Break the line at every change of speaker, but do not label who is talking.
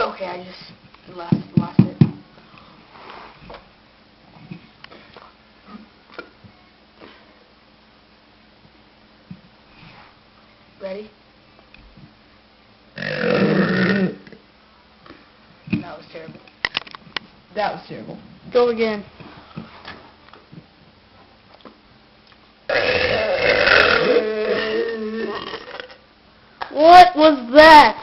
Okay, I just lost it. Ready? That was terrible.
That was terrible.
Go again. What was that?